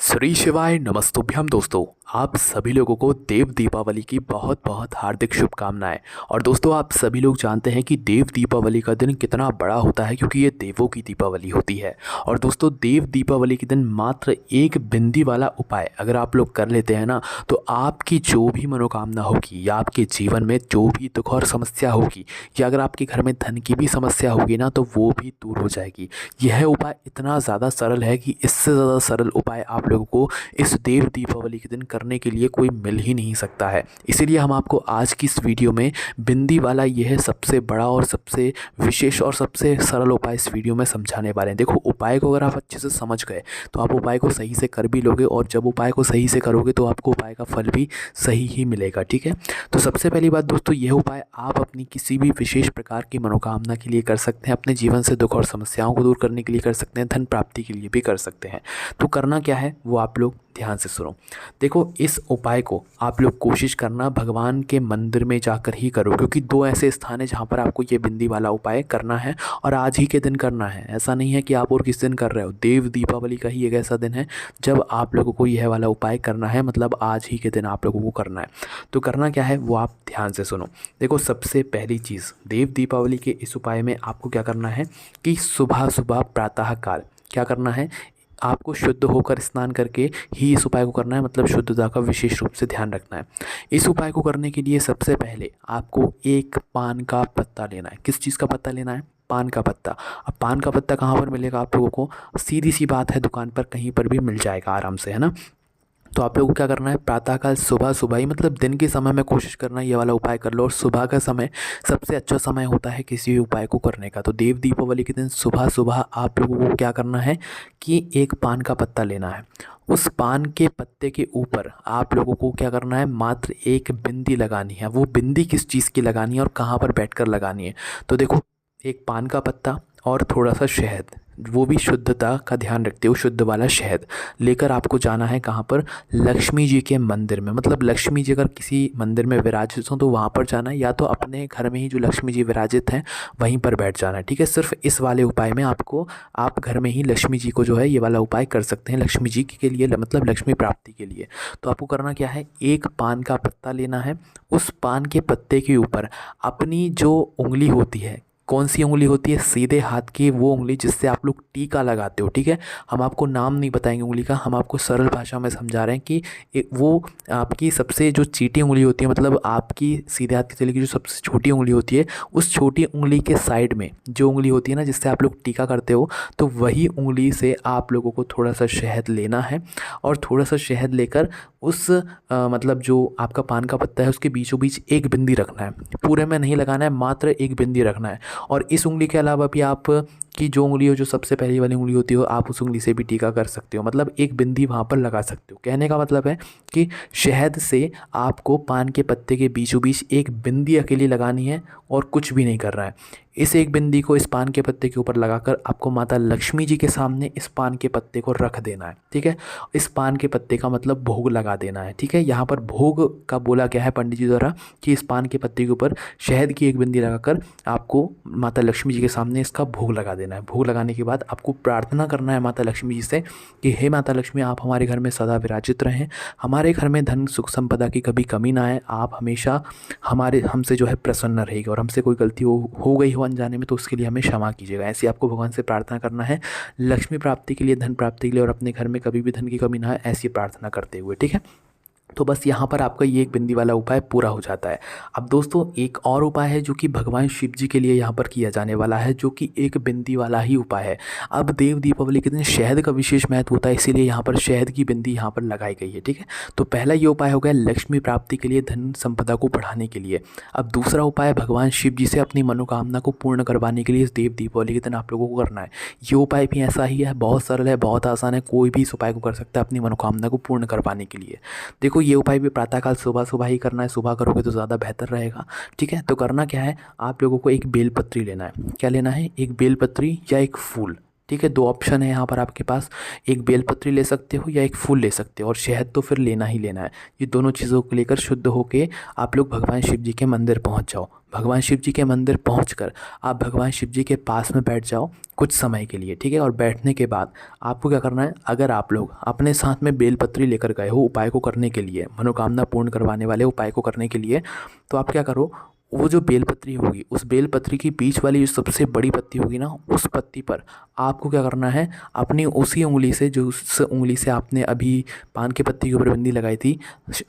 श्री शिवाय नमस्तुभ्यम दोस्तों। आप सभी लोगों को देव दीपावली की बहुत बहुत हार्दिक शुभकामनाएं। और दोस्तों, आप सभी लोग जानते हैं कि देव दीपावली का दिन कितना बड़ा होता है, क्योंकि ये देवों की दीपावली होती है। और दोस्तों, देव दीपावली के दिन मात्र एक बिंदी वाला उपाय अगर आप लोग कर लेते हैं ना, तो आपकी जो भी मनोकामना होगी या आपके जीवन में जो भी दुख और समस्या होगी, या अगर आपके घर में धन की भी समस्या होगी ना, तो वो भी दूर हो जाएगी। यह उपाय इतना ज़्यादा सरल है कि इससे ज़्यादा सरल उपाय आप लोगों को इस देव दीपावली के दिन करने के लिए कोई मिल ही नहीं सकता है। इसीलिए हम आपको आज की इस वीडियो में बिंदी वाला यह सबसे बड़ा और सबसे विशेष और सबसे सरल उपाय इस वीडियो में समझाने वाले हैं। देखो, उपाय को अगर आप अच्छे से समझ गए तो आप उपाय को सही से कर भी लोगे, और जब उपाय को सही से करोगे तो आपको उपाय का फल भी सही ही मिलेगा। ठीक है, तो सबसे पहली बात दोस्तों, यह उपाय आप अपनी किसी भी विशेष प्रकार की मनोकामना के लिए कर सकते हैं। अपने जीवन से दुख और समस्याओं को दूर करने के लिए कर सकते हैं, धन प्राप्ति के लिए भी कर सकते हैं। तो करना क्या है वो आप लोग ध्यान से सुनो। देखो, इस उपाय को आप लोग कोशिश करना भगवान के मंदिर में जाकर ही करो, क्योंकि दो ऐसे स्थान है जहाँ पर आपको ये बिंदी वाला उपाय करना है, और आज ही के दिन करना है। ऐसा नहीं है कि आप और किस दिन कर रहे हो। देव दीपावली का ही एक ऐसा दिन है जब आप लोगों को यह वाला उपाय करना है, मतलब आज ही के दिन आप लोगों को करना है। तो करना क्या है वो आप ध्यान से सुनो। देखो, सबसे पहली चीज़, देव दीपावली के इस उपाय में आपको क्या करना है कि सुबह सुबह प्रातः काल क्या करना है, आपको शुद्ध होकर स्नान करके ही इस उपाय को करना है। मतलब शुद्धता का विशेष रूप से ध्यान रखना है। इस उपाय को करने के लिए सबसे पहले आपको एक पान का पत्ता लेना है। किस चीज़ का पत्ता लेना है? पान का पत्ता। अब पान का पत्ता कहाँ पर मिलेगा आप लोगों को? सीधी सी बात है, दुकान पर कहीं पर भी मिल जाएगा आराम से, है ना। तो आप लोगों को क्या करना है, प्रातःकाल सुबह सुबह ही, मतलब दिन के समय में कोशिश करना है ये वाला उपाय कर लो। और सुबह का समय सबसे अच्छा समय होता है किसी भी उपाय को करने का। तो देव दीपावली के दिन सुबह सुबह आप लोगों को क्या करना है कि एक पान का पत्ता लेना है। उस पान के पत्ते के ऊपर आप लोगों को क्या करना है, मात्र एक बिंदी लगानी है। वो बिंदी किस चीज़ की लगानी है और कहाँ पर बैठकर लगानी है? तो देखो, एक पान का पत्ता और थोड़ा सा शहद, वो भी शुद्धता का ध्यान रखते हो, शुद्ध वाला शहद लेकर आपको जाना है कहाँ पर? लक्ष्मी जी के मंदिर में। मतलब लक्ष्मी जी अगर किसी मंदिर में विराजित हो तो वहाँ पर जाना है, या तो अपने घर में ही जो लक्ष्मी जी विराजित हैं वहीं पर बैठ जाना है। ठीक है, सिर्फ इस वाले उपाय में आपको, आप घर में ही लक्ष्मी जी को जो है ये वाला उपाय कर सकते हैं, लक्ष्मी जी के लिए, मतलब लक्ष्मी प्राप्ति के लिए। तो आपको करना क्या है, एक पान का पत्ता लेना है। उस पान के पत्ते के ऊपर अपनी जो उंगली होती है, कौन सी उंगली होती है? सीधे हाथ की वो उंगली जिससे आप लोग टीका लगाते हो। ठीक है, हम आपको नाम नहीं बताएंगे उंगली का, हम आपको सरल भाषा में समझा रहे हैं कि वो आपकी सबसे जो चीटी उंगली होती है, मतलब आपकी सीधे हाथ की तले की जो सबसे छोटी उंगली होती है, उस छोटी उंगली के साइड में जो उंगली होती है ना जिससे आप लोग टीका करते हो, तो वही उंगली से आप लोगों को थोड़ा सा शहद लेना है। और थोड़ा सा शहद लेकर उस मतलब जो आपका पान का पत्ता है उसके बीचों बीच एक बिंदी रखना है। पूरे में नहीं लगाना है, मात्र एक बिंदी रखना है। और इस उंगली के अलावा भी आप की जो उंगली हो, जो सबसे पहली वाली उंगली होती हो, आप उस उंगली से भी टीका कर सकते हो। मतलब एक बिंदी वहाँ पर लगा सकते हो। कहने का मतलब है कि शहद से आपको पान के पत्ते के बीचों बीच एक बिंदी अकेली लगानी है और कुछ भी नहीं करना है। इस एक बिंदी को इस पान के पत्ते के ऊपर लगाकर आपको माता लक्ष्मी जी के सामने इस पान के पत्ते को रख देना है। ठीक है, इस पान के पत्ते का मतलब भोग लगा देना है। ठीक है, यहाँ पर भोग का बोला गया है पंडित जी द्वारा कि इस पान के पत्ते के ऊपर शहद की एक बिंदी लगाकर आपको माता लक्ष्मी जी के सामने इसका भोग लगा देना है। भोग लगाने के बाद आपको प्रार्थना करना है माता लक्ष्मी जी से कि हे माता लक्ष्मी, आप हमारे घर में सदा विराजित रहें, हमारे घर में धन सुख संपदा की कभी कमी ना आए, आप हमेशा हमसे जो है प्रसन्न रहेगी, और हमसे कोई गलती हो गई हो अनजाने में तो उसके लिए हमें क्षमा कीजिएगा। ऐसे आपको भगवान से प्रार्थना करना है, लक्ष्मी प्राप्ति के लिए, धन प्राप्ति के लिए, और अपने घर में कभी भी धन की कमी ना आए, ऐसी प्रार्थना करते हुए। ठीक है, तो बस यहाँ पर आपका ये एक बिंदी वाला उपाय पूरा हो जाता है। अब दोस्तों, एक और उपाय है जो कि भगवान शिव जी के लिए यहाँ पर किया जाने वाला है, जो कि एक बिंदी वाला ही उपाय है। अब देव दीपावली के दिन शहद का विशेष महत्व होता है, इसीलिए यहाँ पर शहद की बिंदी यहाँ पर लगाई गई है। ठीक है, तो पहला ये उपाय हो गया लक्ष्मी प्राप्ति के लिए, धन संपदा को बढ़ाने के लिए। अब दूसरा उपाय भगवान शिव जी से अपनी मनोकामना को पूर्ण करवाने के लिए इस देव दीपावली के दिन आप लोगों को करना है। ये उपाय भी ऐसा ही है, बहुत सरल है, बहुत आसान है, कोई भी इस उपाय को कर सकता है अपनी मनोकामना को पूर्ण करवाने के लिए। देखो, ये उपाय भी प्रातःकाल सुबह सुबह ही करना है, सुबह करोगे तो ज़्यादा बेहतर रहेगा। ठीक है, तो करना क्या है, आप लोगों को एक बेलपत्री लेना है। क्या लेना है? एक बेलपत्री या एक फूल। ठीक है, दो ऑप्शन है यहाँ पर आपके पास, एक बेलपत्री ले सकते हो या एक फूल ले सकते हो, और शहद तो फिर लेना ही लेना है। ये दोनों चीज़ों को लेकर शुद्ध होके आप लोग भगवान शिव जी के मंदिर पहुँच जाओ। भगवान शिव जी के मंदिर पहुंचकर आप भगवान शिव जी के पास में बैठ जाओ कुछ समय के लिए, ठीक है। और बैठने के बाद आपको क्या करना है, अगर आप लोग अपने साथ में बेलपत्री लेकर गए हो उपाय को करने के लिए, मनोकामना पूर्ण करवाने वाले उपाय को करने के लिए, तो आप क्या करो, वो जो बेलपत्री होगी उस बेलपत्री की बीच वाली जो सबसे बड़ी पत्ती होगी ना, उस पत्ती पर आपको क्या करना है, अपनी उसी उंगली से, जो उस उंगली से आपने अभी पान की पत्ती के ऊपर बिंदी लगाई थी,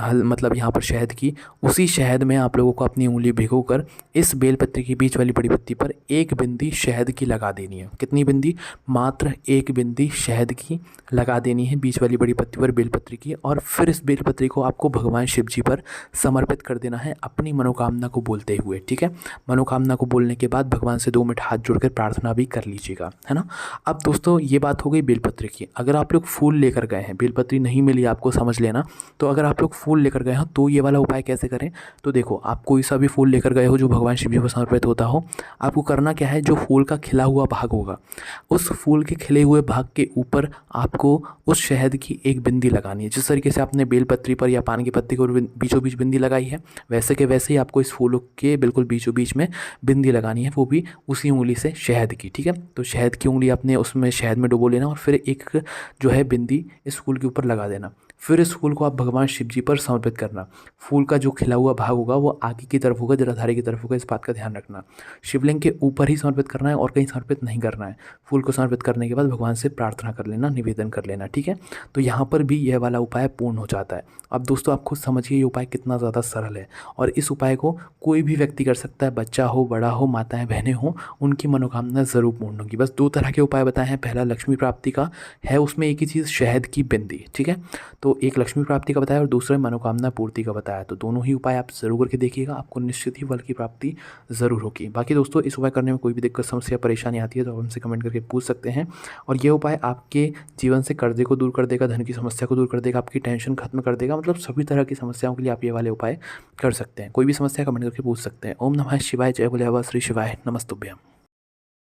मतलब यहाँ पर शहद की, उसी शहद में आप लोगों को अपनी उंगली भिगोकर इस बेलपत्री की बीच वाली बड़ी पत्ती पर एक बिंदी शहद की लगा देनी है। कितनी बिंदी? मात्र एक बिंदी शहद की लगा देनी है बीच वाली बड़ी पत्ती पर बेलपत्री की। और फिर इस बेलपत्री को आपको भगवान शिव जी पर समर्पित कर देना है अपनी मनोकामना को बोलते हुए, ठीक है। मनोकामना को बोलने के बाद भगवान से 2 मिनट हाथ जोड़कर प्रार्थना भी कर लीजिएगा, है ना। अब दोस्तों ये बात हो गई बेलपत्री की। अगर आप लोग फूल लेकर गए हैं, बेलपत्री नहीं मिली आपको, समझ लेना, तो अगर आप लोग फूल लेकर गए हो तो ये वाला उपाय कैसे करें। तो देखो, आप कोई सा भी फूल लेकर गए हो जो भगवान शिव जी को समर्पित होता हो, आपको करना क्या है, जो फूल का खिला हुआ भाग होगा उस फूल के खिले हुए भाग के ऊपर आपको उस शहद की एक बिंदी लगानी है। जिस तरीके से आपने बेलपत्री पर या पान की पत्ती को बीचों बीच बिंदी लगाई है, वैसे के वैसे ही आपको इस फूल के बिल्कुल बीचों बीच में बिंदी लगानी है, वो भी उसी उंगली से शहद की, ठीक है। तो शहद की उंगली आपने उसमें शहद में डुबो लेना और फिर एक जो है बिंदी इस फूल के ऊपर लगा देना। फिर इस फूल को आप भगवान शिव जी पर समर्पित करना। फूल का जो खिला हुआ भाग होगा वो आगे की तरफ होगा, जटाधारी की तरफ होगा, इस बात का ध्यान रखना। शिवलिंग के ऊपर ही समर्पित करना है और कहीं समर्पित नहीं करना है। फूल को समर्पित करने के बाद भगवान से प्रार्थना कर लेना, निवेदन कर लेना, ठीक है। तो यहाँ पर भी यह वाला उपाय पूर्ण हो जाता है। अब दोस्तों आप खुद समझिए ये उपाय कितना ज़्यादा सरल है और इस उपाय को कोई भी व्यक्ति कर सकता है, बच्चा हो, बड़ा हो, माताएं बहनें हो, उनकी मनोकामना ज़रूर पूर्ण होगी। बस 2 तरह के उपाय बताए हैं। पहला लक्ष्मी प्राप्ति का है, उसमें एक ही चीज़ शहद की बिंदी, ठीक है। तो एक लक्ष्मी प्राप्ति का बताया और दूसरा मनोकामना पूर्ति का बताया। तो दोनों ही उपाय आप ज़रूर करके देखिएगा, आपको निश्चित ही फल की प्राप्ति ज़रूर होगी। बाकी दोस्तों इस उपाय करने में कोई भी दिक्कत, समस्या, परेशानी आती है तो आप हमसे कमेंट करके पूछ सकते हैं। और ये उपाय आपके जीवन से कर्जे को दूर कर देगा, धन की समस्या को दूर कर देगा, आपकी टेंशन खत्म कर देगा। मतलब सभी तरह की समस्याओं के लिए आप ये वाले उपाय कर सकते हैं। कोई भी समस्या कमेंट करके पूछ सकते हैं। ओम नमः शिवाय, जय भोले बाबा, श्री शिवाय, नमस्तुभ्यम।